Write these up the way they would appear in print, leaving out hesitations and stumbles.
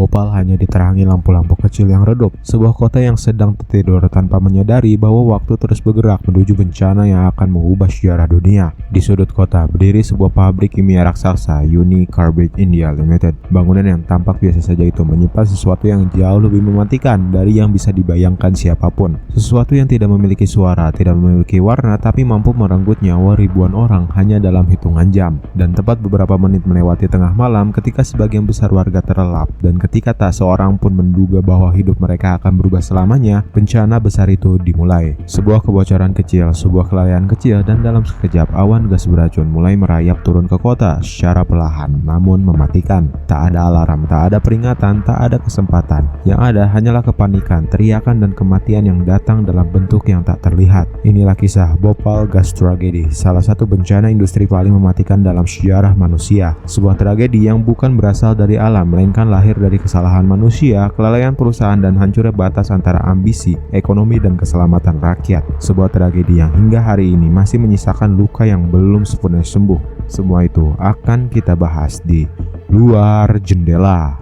Bhopal hanya diterangi lampu-lampu kecil yang redup, sebuah kota yang sedang tertidur tanpa menyadari bahwa waktu terus bergerak menuju bencana yang akan mengubah sejarah dunia. Di sudut kota berdiri sebuah pabrik kimia raksasa, Uni Carbide India Limited. Bangunan yang tampak biasa saja itu menyimpan sesuatu yang jauh lebih mematikan dari yang bisa dibayangkan siapapun. Sesuatu yang tidak memiliki suara, tidak memiliki warna, tapi mampu merenggut nyawa ribuan orang hanya dalam hitungan jam. Dan tepat beberapa menit melewati tengah malam ketika sebagian besar warga terlelap dan ketika tak seorang pun menduga bahwa hidup mereka akan berubah selamanya, bencana besar itu dimulai. Sebuah kebocoran kecil, sebuah kelalaian kecil, dan dalam sekejap awan gas beracun mulai merayap turun ke kota secara perlahan namun mematikan. Tak ada alarm, tak ada peringatan, tak ada kesempatan. Yang ada hanyalah kepanikan, teriakan, dan kematian yang datang dalam bentuk yang tak terlihat. Inilah kisah Bhopal Gas Tragedy, salah satu bencana industri paling mematikan dalam sejarah manusia. Sebuah tragedi yang bukan berasal dari alam, melainkan lahir dari kesalahan manusia, kelalaian perusahaan, dan hancurnya batas antara ambisi, ekonomi, dan keselamatan rakyat. Sebuah tragedi yang hingga hari ini masih menyisakan luka yang belum sepenuhnya sembuh. Semua itu akan kita bahas di Luar Jendela.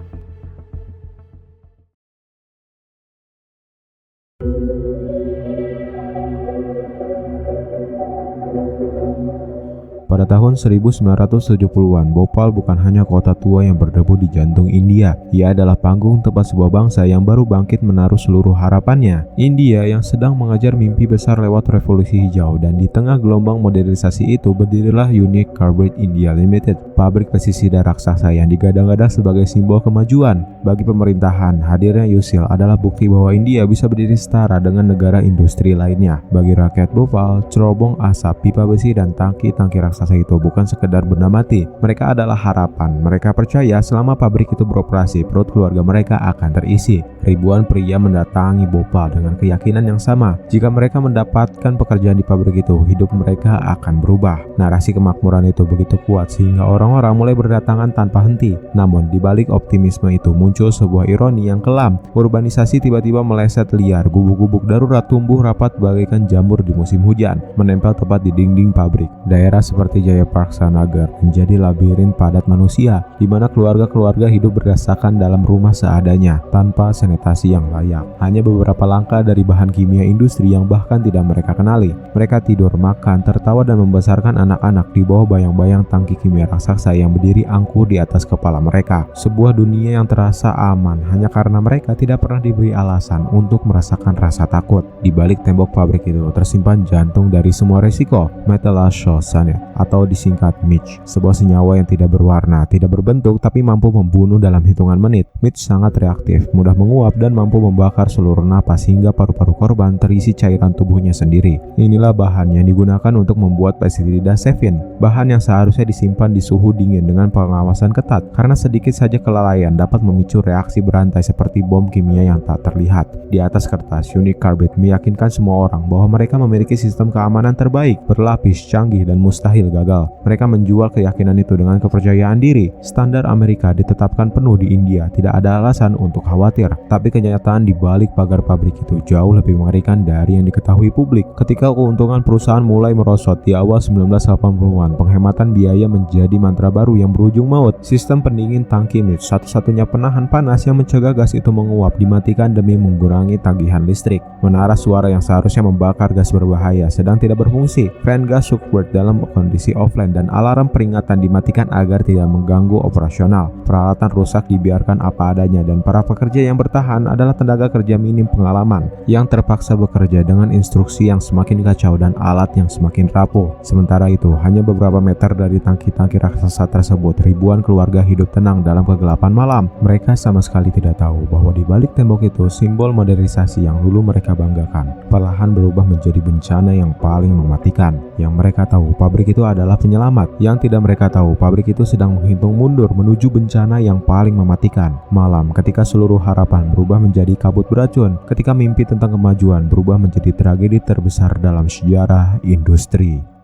Pada tahun 1970-an, Bhopal bukan hanya kota tua yang berdebu di jantung India. Ia adalah panggung tempat sebuah bangsa yang baru bangkit menaruh seluruh harapannya. India yang sedang mengejar mimpi besar lewat revolusi hijau, dan di tengah gelombang modernisasi itu berdirilah Uni Carbide India Limited, pabrik pestisida raksasa yang digadang-gadang sebagai simbol kemajuan. Bagi pemerintahan, hadirnya USIL adalah bukti bahwa India bisa berdiri setara dengan negara industri lainnya. Bagi rakyat Bhopal, cerobong asap, pipa besi, dan tangki-tangki raksasa itu bukan sekedar benda mati. Mereka adalah harapan. Mereka percaya selama pabrik itu beroperasi, perut keluarga mereka akan terisi. Ribuan pria mendatangi Bhopal dengan keyakinan yang sama. Jika mereka mendapatkan pekerjaan di pabrik itu, hidup mereka akan berubah. Narasi kemakmuran itu begitu kuat sehingga orang-orang mulai berdatangan tanpa henti. Namun di balik optimisme itu muncul sebuah ironi yang kelam. Urbanisasi tiba-tiba meleset liar. Gubuk-gubuk darurat tumbuh rapat bagaikan jamur di musim hujan, menempel tepat di dinding pabrik. Daerah seperti Jayapaksa Nagar menjadi labirin padat manusia, di mana keluarga-keluarga hidup berdasarkan dalam rumah seadanya, tanpa sanitasi yang layak. Hanya beberapa langkah dari bahan kimia industri yang bahkan tidak mereka kenali. Mereka tidur, makan, tertawa, dan membesarkan anak-anak di bawah bayang-bayang tangki kimia raksasa yang berdiri angkuh di atas kepala mereka. Sebuah dunia yang terasa aman hanya karena mereka tidak pernah diberi alasan untuk merasakan rasa takut. Di balik tembok pabrik itu tersimpan jantung dari semua resiko, methyl-cyanide, atau disingkat MITCH, sebuah senyawa yang tidak berwarna, tidak berbentuk, tapi mampu membunuh dalam hitungan menit. MITCH sangat reaktif, mudah menguap, dan mampu membakar seluruh napas hingga paru-paru korban terisi cairan tubuhnya sendiri. Inilah bahan yang digunakan untuk membuat pestisida Sevin, bahan yang seharusnya disimpan di suhu dingin dengan pengawasan ketat, karena sedikit saja kelalaian dapat memicu reaksi berantai seperti bom kimia yang tak terlihat. Di atas kertas, Uni Carbide meyakinkan semua orang bahwa mereka memiliki sistem keamanan terbaik, berlapis, canggih, dan mustahil gagal. Mereka menjual keyakinan itu dengan kepercayaan diri. Standar Amerika ditetapkan penuh di India, tidak ada alasan untuk khawatir. Tapi kenyataan di balik pagar pabrik itu jauh lebih mengerikan dari yang diketahui publik. Ketika keuntungan perusahaan mulai merosot di awal 1980-an, penghematan biaya menjadi mantra baru yang berujung maut. Sistem pendingin tangki MITCH, satu-satunya penahan panas yang mencegah gas itu menguap, dimatikan demi mengurangi tagihan listrik. Menara suara yang seharusnya membakar gas berbahaya sedang tidak berfungsi. Fan gas Shuckburg dalam kondisi offline, dan alarm peringatan dimatikan agar tidak mengganggu operasional. Peralatan rusak dibiarkan apa adanya, dan para pekerja yang bertahan adalah tenaga kerja minim pengalaman yang terpaksa bekerja dengan instruksi yang semakin kacau dan alat yang semakin rapuh. Sementara itu, hanya beberapa meter dari tangki-tangki raksasa tersebut, ribuan keluarga hidup tenang dalam kegelapan malam. Mereka sama sekali tidak tahu bahwa di balik tembok itu, simbol modernisasi yang dulu mereka banggakan perlahan berubah menjadi bencana yang paling mematikan. Yang mereka tahu, pabrik itu adalah penyelamat. Yang tidak mereka tahu, pabrik itu sedang menghitung mundur menuju bencana yang paling mematikan. Malam ketika seluruh harapan berubah menjadi kabut beracun, ketika mimpi tentang kemajuan berubah menjadi tragedi terbesar dalam sejarah industri.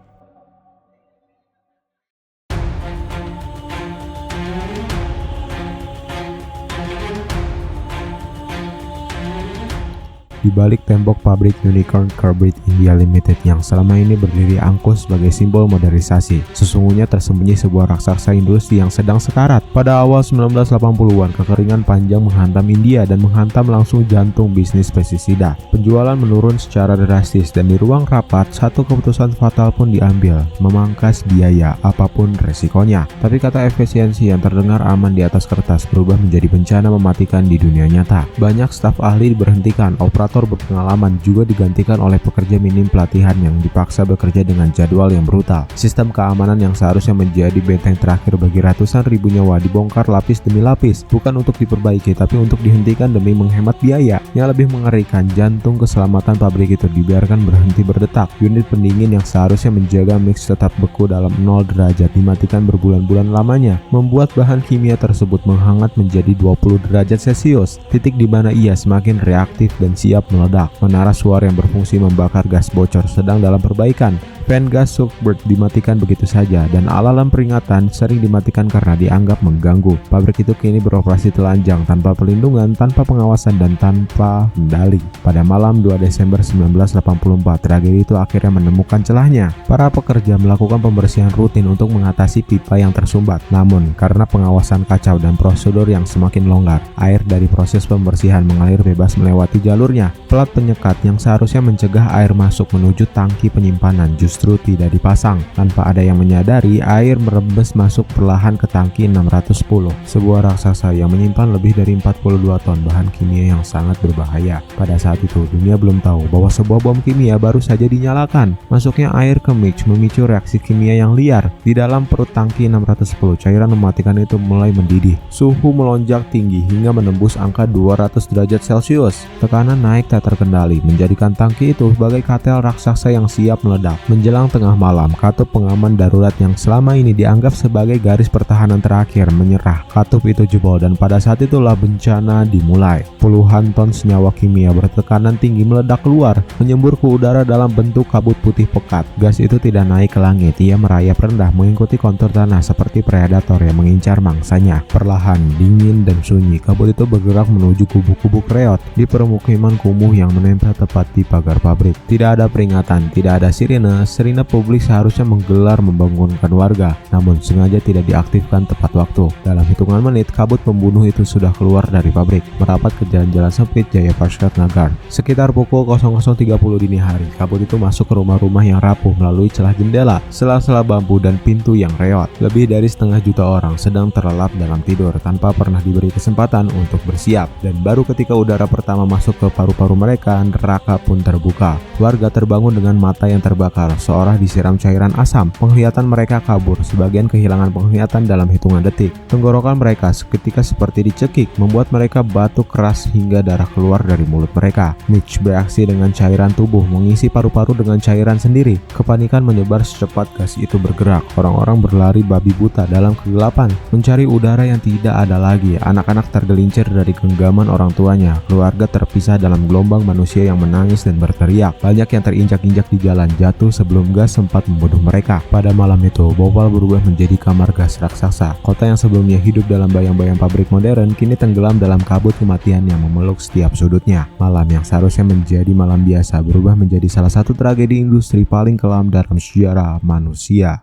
di balik tembok pabrik Unicorn Carbide India Limited yang selama ini berdiri angkuh sebagai simbol modernisasi. Sesungguhnya tersembunyi sebuah raksasa industri yang sedang sekarat. Pada awal 1980-an, kekeringan panjang menghantam India dan menghantam langsung jantung bisnis pestisida. Penjualan menurun secara drastis dan di ruang rapat satu keputusan fatal pun diambil, memangkas biaya apapun resikonya. Tapi kata efisiensi yang terdengar aman di atas kertas berubah menjadi bencana mematikan di dunia nyata. Banyak staf ahli diberhentikan, operator berpengalaman juga digantikan oleh pekerja minim pelatihan yang dipaksa bekerja dengan jadwal yang brutal. Sistem keamanan yang seharusnya menjadi benteng terakhir bagi ratusan ribu nyawa dibongkar lapis demi lapis, bukan untuk diperbaiki tapi untuk dihentikan demi menghemat biaya. Yang lebih mengerikan, jantung keselamatan pabrik itu dibiarkan berhenti berdetak. Unit pendingin yang seharusnya menjaga mix tetap beku dalam 0 derajat dimatikan berbulan-bulan lamanya, membuat bahan kimia tersebut menghangat menjadi 20 derajat Celcius, titik di mana ia semakin reaktif dan siap meledak. Menara suara yang berfungsi membakar gas bocor sedang dalam perbaikan. Fan gas Suckbird dimatikan begitu saja dan alarm peringatan sering dimatikan karena dianggap mengganggu. Pabrik itu kini beroperasi telanjang tanpa perlindungan, tanpa pengawasan dan tanpa kendali. Pada malam 2 Desember 1984, tragedi itu akhirnya menemukan celahnya. Para pekerja melakukan pembersihan rutin untuk mengatasi pipa yang tersumbat. Namun, karena pengawasan kacau dan prosedur yang semakin longgar, air dari proses pembersihan mengalir bebas melewati jalurnya. Pelat penyekat yang seharusnya mencegah air masuk menuju tangki penyimpanan justru tidak dipasang. Tanpa ada yang menyadari, air merembes masuk perlahan ke tangki 610, sebuah raksasa yang menyimpan lebih dari 42 ton bahan kimia yang sangat berbahaya. Pada saat itu, dunia belum tahu bahwa sebuah bom kimia baru saja dinyalakan. Masuknya air ke mix memicu reaksi kimia yang liar. Di dalam perut tangki 610, cairan mematikan itu mulai mendidih. Suhu melonjak tinggi hingga menembus angka 200 derajat Celcius. Tekanan naik tak terkendali, menjadikan tangki itu sebagai katel raksasa yang siap meledak. Menjelang tengah malam, katup pengaman darurat yang selama ini dianggap sebagai garis pertahanan terakhir menyerah. Katup itu jebol dan pada saat itulah bencana dimulai. Puluhan ton senyawa kimia bertekanan tinggi meledak keluar, menyembur ke udara dalam bentuk kabut putih pekat. Gas itu tidak naik ke langit, ia merayap rendah mengikuti kontur tanah seperti predator yang mengincar mangsanya. Perlahan, dingin dan sunyi, kabut itu bergerak menuju kubu-kubu reot di permukiman kumuh yang menempel tepat di pagar pabrik. Tidak ada peringatan, tidak ada sirine. Sirine publik seharusnya menggelar membangunkan warga, namun sengaja tidak diaktifkan tepat waktu. Dalam hitungan menit, kabut pembunuh itu sudah keluar dari pabrik, merapat ke jalan-jalan sempit Jayaprakash Nagar. Sekitar pukul 00.30 dini hari, kabut itu masuk ke rumah-rumah yang rapuh melalui celah jendela, sela-sela bambu dan pintu yang reot. Lebih dari 500.000 orang sedang terlelap dalam tidur tanpa pernah diberi kesempatan untuk bersiap. Dan baru ketika udara pertama masuk ke paru-paru mereka, neraka pun terbuka. Warga terbangun dengan mata yang terbakar, seolah disiram cairan asam. Penglihatan mereka kabur, sebagian kehilangan penglihatan dalam hitungan detik. Tenggorokan mereka seketika seperti dicekik, membuat mereka batuk keras hingga darah keluar dari mulut mereka. Mitch bereaksi dengan cairan tubuh, mengisi paru-paru dengan cairan sendiri. Kepanikan menyebar secepat gas itu bergerak. Orang-orang berlari babi buta dalam kegelapan, mencari udara yang tidak ada lagi. Anak-anak tergelincir dari genggaman orang tuanya. Keluarga terpisah dalam gelombang manusia yang menangis dan berteriak. Banyak yang terinjak-injak di jalan, jatuh sebelum gas sempat membunuh mereka. Pada malam itu, Bhopal berubah menjadi kamar gas raksasa. Kota yang sebelumnya hidup dalam bayang-bayang pabrik modern kini tenggelam dalam kabut kematian yang memeluk setiap sudutnya. Malam yang seharusnya menjadi malam biasa berubah menjadi salah satu tragedi industri paling kelam dalam sejarah manusia.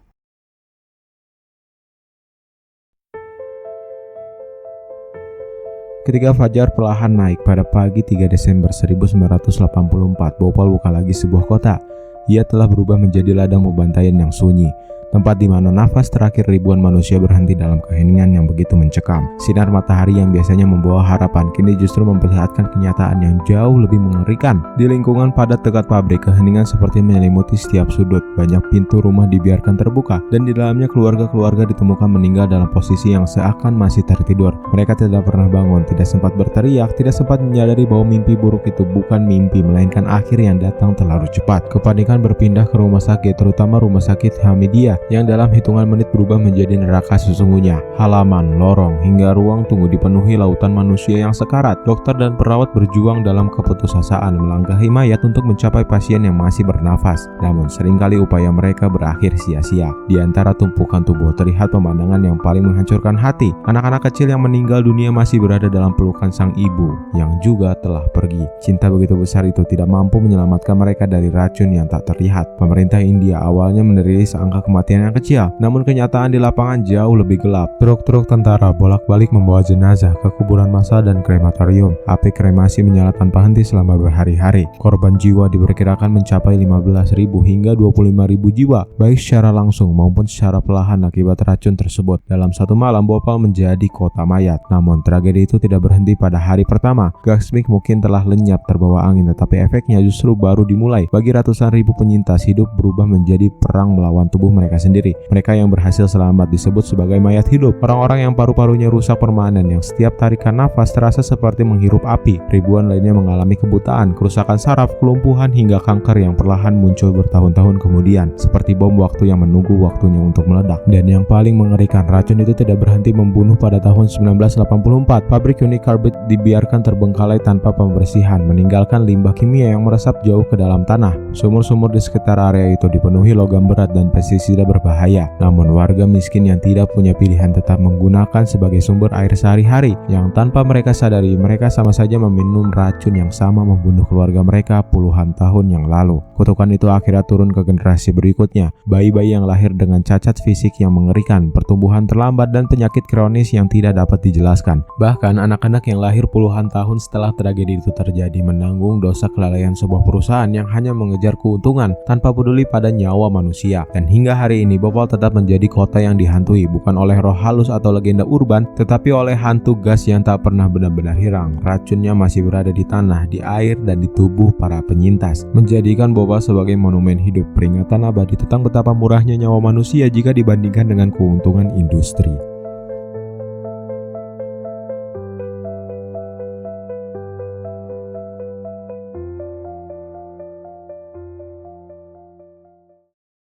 Ketika fajar perlahan naik pada pagi 3 Desember 1984, Bhopal bukan lagi sebuah kota. Ia telah berubah menjadi ladang pembantaian yang sunyi, tempat di mana nafas terakhir ribuan manusia berhenti dalam keheningan yang begitu mencekam. Sinar matahari yang biasanya membawa harapan kini justru memperlihatkan kenyataan yang jauh lebih mengerikan. Di lingkungan padat dekat pabrik, keheningan seperti menyelimuti setiap sudut. Banyak pintu rumah dibiarkan terbuka dan di dalamnya keluarga-keluarga ditemukan meninggal dalam posisi yang seakan masih tertidur. Mereka tidak pernah bangun, tidak sempat berteriak, tidak sempat menyadari bahwa mimpi buruk itu bukan mimpi melainkan akhir yang datang terlalu cepat. Kepanikan berpindah ke rumah sakit, terutama rumah sakit Hamidiya yang dalam hitungan menit berubah menjadi neraka sesungguhnya. Halaman, lorong, hingga ruang tunggu dipenuhi lautan manusia yang sekarat. Dokter dan perawat berjuang dalam keputusasaan melangkahi mayat untuk mencapai pasien yang masih bernafas. Namun seringkali upaya mereka berakhir sia-sia. Di antara tumpukan tubuh terlihat pemandangan yang paling menghancurkan hati. Anak-anak kecil yang meninggal dunia masih berada dalam pelukan sang ibu yang juga telah pergi. Cinta begitu besar itu tidak mampu menyelamatkan mereka dari racun yang tak terlihat. Pemerintah India awalnya merilis angka kematian yang kecil, namun kenyataan di lapangan jauh lebih gelap. Truk-truk tentara bolak-balik membawa jenazah ke kuburan massal dan krematorium. Api kremasi menyala tanpa henti selama berhari-hari. Korban jiwa diperkirakan mencapai 15.000 hingga 25.000 jiwa, baik secara langsung maupun secara perlahan akibat racun tersebut. Dalam satu malam, Bhopal menjadi kota mayat. Namun tragedi itu tidak berhenti pada hari pertama. Gasmik mungkin telah lenyap terbawa angin, tetapi efeknya justru baru dimulai. Bagi ratusan ribu penyintas, hidup berubah menjadi perang melawan tubuh mereka sendiri. Mereka yang berhasil selamat disebut sebagai mayat hidup. Orang-orang yang paru-parunya rusak permanen, yang setiap tarikan nafas terasa seperti menghirup api. Ribuan lainnya mengalami kebutaan, kerusakan saraf, kelumpuhan, hingga kanker yang perlahan muncul bertahun-tahun kemudian, seperti bom waktu yang menunggu waktunya untuk meledak. Dan yang paling mengerikan, racun itu tidak berhenti membunuh. Pada tahun 1984, pabrik Unicarbide dibiarkan terbengkalai tanpa pembersihan, meninggalkan limbah kimia yang meresap jauh ke dalam tanah. Sumur-sumur di sekitar area itu dipenuhi logam berat dan pestisida berbahaya. Namun warga miskin yang tidak punya pilihan tetap menggunakan sebagai sumber air sehari-hari, yang tanpa mereka sadari mereka sama saja meminum racun yang sama membunuh keluarga mereka puluhan tahun yang lalu. Kutukan itu akhirnya turun ke generasi berikutnya. Bayi-bayi yang lahir dengan cacat fisik yang mengerikan, pertumbuhan terlambat, dan penyakit kronis yang tidak dapat dijelaskan. Bahkan anak-anak yang lahir puluhan tahun setelah tragedi itu terjadi menanggung dosa kelalaian sebuah perusahaan yang hanya mengejar keuntungan tanpa peduli pada nyawa manusia. Dan hingga hari ini Bhopal tetap menjadi kota yang dihantui bukan oleh roh halus atau legenda urban, tetapi oleh hantu gas yang tak pernah benar-benar hilang. Racunnya masih berada di tanah, di air, dan di tubuh para penyintas, menjadikan Bhopal sebagai monumen hidup, peringatan abadi tentang betapa murahnya nyawa manusia jika dibandingkan dengan keuntungan industri.